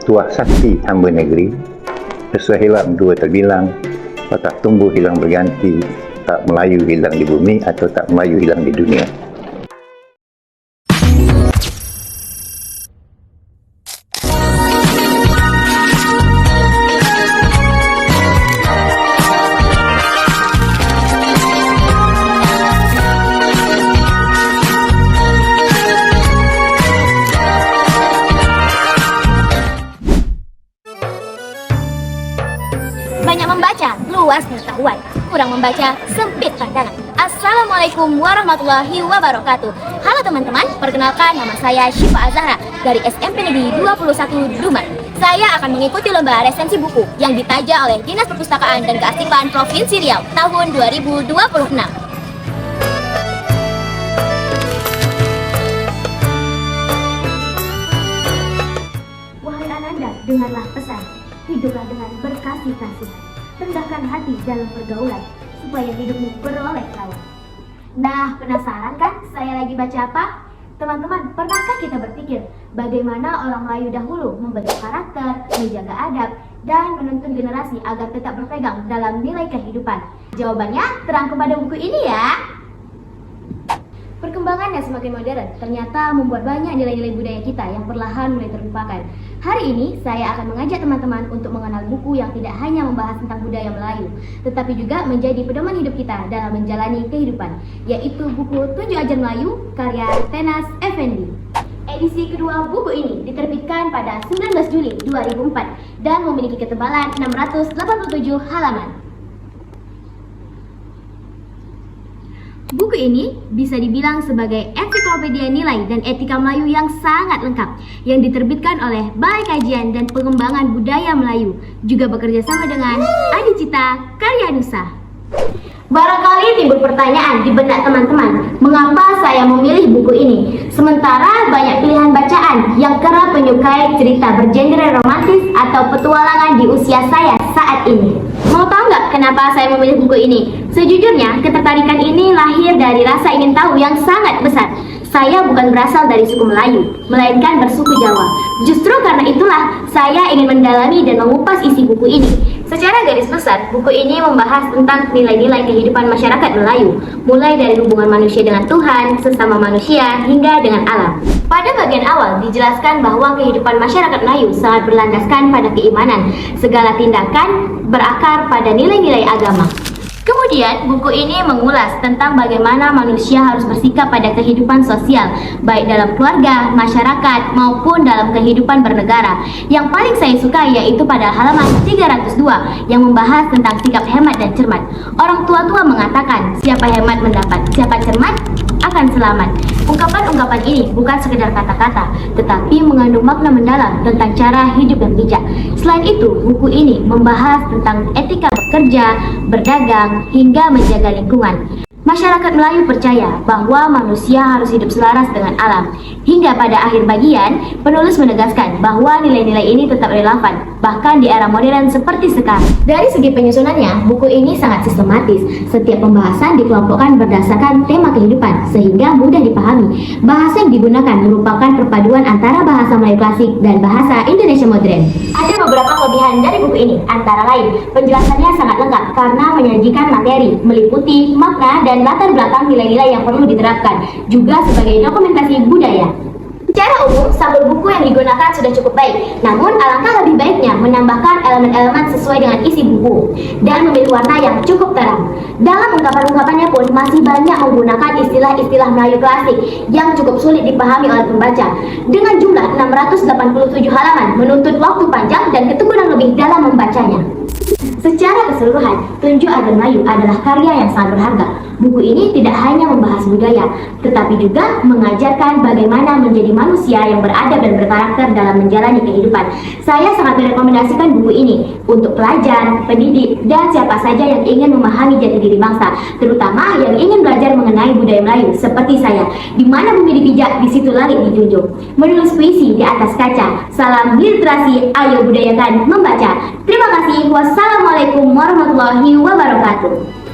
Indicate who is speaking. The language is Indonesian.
Speaker 1: tuah sakti hamba negeri, sesuai hilang dua terbilang, tak tumbuh hilang berganti, tak Melayu hilang di bumi atau tak Melayu hilang di dunia.
Speaker 2: Banyak membaca, luas pengetahuan. Kurang membaca, sempit pandangan. Assalamualaikum warahmatullahi wabarakatuh. Halo teman-teman, perkenalkan nama saya Syifa Azahra dari SMP Negeri 21 Dumai. Saya akan mengikuti lomba resensi buku yang ditaja oleh Dinas Perpustakaan dan Kearsipan Provinsi Riau tahun 2026. Wahai Ananda, dengarlah pesan. Hiduplah dengan berkasih-kasihan. Rendahkan hati dalam pergaulan, supaya hidupmu beroleh lawan. Nah, penasaran kan saya lagi baca apa? Teman-teman, pernahkah kita berpikir bagaimana orang Melayu dahulu membentuk karakter, menjaga adab, dan menuntun generasi agar tetap berpegang dalam nilai kehidupan? Jawabannya terangkum pada buku ini ya. Perkembangan yang semakin modern ternyata membuat banyak nilai-nilai budaya kita yang perlahan mulai terlupakan. Hari ini saya akan mengajak teman-teman untuk mengenal buku yang tidak hanya membahas tentang budaya Melayu, tetapi juga menjadi pedoman hidup kita dalam menjalani kehidupan, yaitu buku 7 Ajar Melayu karya Tenas Effendi. Edisi kedua buku ini diterbitkan pada 19 Juli 2004 dan memiliki ketebalan 687 halaman. Buku ini bisa dibilang sebagai ensiklopedia nilai dan etika Melayu yang sangat lengkap yang diterbitkan oleh Balai Kajian dan Pengembangan Budaya Melayu, juga bekerja sama dengan Adicita Karya Nusa. Barangkali timbul pertanyaan di benak teman-teman, mengapa saya memilih buku ini? Sementara banyak pilihan bacaan yang kerap menyukai cerita bergenre romantis atau petualangan di usia saya saat ini. Mau tahu nggak kenapa saya memilih buku ini? Sejujurnya, ketertarikan ini lahir dari rasa ingin tahu yang sangat besar. Saya bukan berasal dari suku Melayu, melainkan bersuku Jawa. Justru karena itulah saya ingin mendalami dan mengupas isi buku ini. Secara garis besar, buku ini membahas tentang nilai-nilai kehidupan masyarakat Melayu, mulai dari hubungan manusia dengan Tuhan, sesama manusia, hingga dengan alam. Pada bagian awal dijelaskan bahwa kehidupan masyarakat Melayu sangat berlandaskan pada keimanan. Segala tindakan berakar pada nilai-nilai agama. Kemudian, buku ini mengulas tentang bagaimana manusia harus bersikap pada kehidupan sosial, baik dalam keluarga, masyarakat, maupun dalam kehidupan bernegara. Yang paling saya suka yaitu pada halaman 302 yang membahas tentang sikap hemat dan cermat. Orang tua-tua mengatakan, siapa hemat mendapat, siapa cermat akan selamat. Ungkapan-ungkapan ini bukan sekedar kata-kata, tetapi mengandung makna mendalam tentang cara hidup yang bijak. Selain itu, buku ini membahas tentang etika bekerja, berdagang, hingga menjaga lingkungan. Masyarakat Melayu percaya bahwa manusia harus hidup selaras dengan alam. Hingga pada akhir bagian, penulis menegaskan bahwa nilai-nilai ini tetap relevan, bahkan di era modern seperti sekarang. Dari segi penyusunannya, buku ini sangat sistematis. Setiap pembahasan dikelompokkan berdasarkan tema kehidupan, sehingga mudah dipahami. Bahasa yang digunakan merupakan perpaduan antara bahasa Melayu klasik dan bahasa Indonesia modern. Ada beberapa kelebihan dari buku ini, antara lain, penjelasannya sangat lengkap karena menyajikan materi, meliputi makna dan latar belakang nilai-nilai yang perlu diterapkan, juga sebagai dokumentasi budaya. Secara umum, sampul buku yang digunakan sudah cukup baik, namun alangkah lebih baiknya menambahkan elemen-elemen sesuai dengan isi buku dan memilih warna yang cukup terang. Dalam ungkapan-ungkapannya pun masih banyak menggunakan istilah-istilah Melayu klasik yang cukup sulit dipahami oleh pembaca. Dengan jumlah 687 halaman menuntut waktu panjang dan ketekunan lebih dalam membacanya. Secara keseluruhan, 7 Ajar Melayu adalah karya yang sangat berharga. Buku ini tidak hanya membahas budaya, tetapi juga mengajarkan bagaimana menjadi manusia yang beradab dan berkarakter dalam menjalani kehidupan. Saya sangat merekomendasikan buku ini untuk pelajar, pendidik, dan siapa saja yang ingin memahami jati diri bangsa, terutama yang ingin belajar mengenai budaya Melayu seperti saya. Di mana bumi dipijak, di situ langit dijunjung. Menulis puisi di atas kaca. Salam literasi, ayo budayakan membaca. Terima kasih. Wassalamualaikum warahmatullahi wabarakatuh.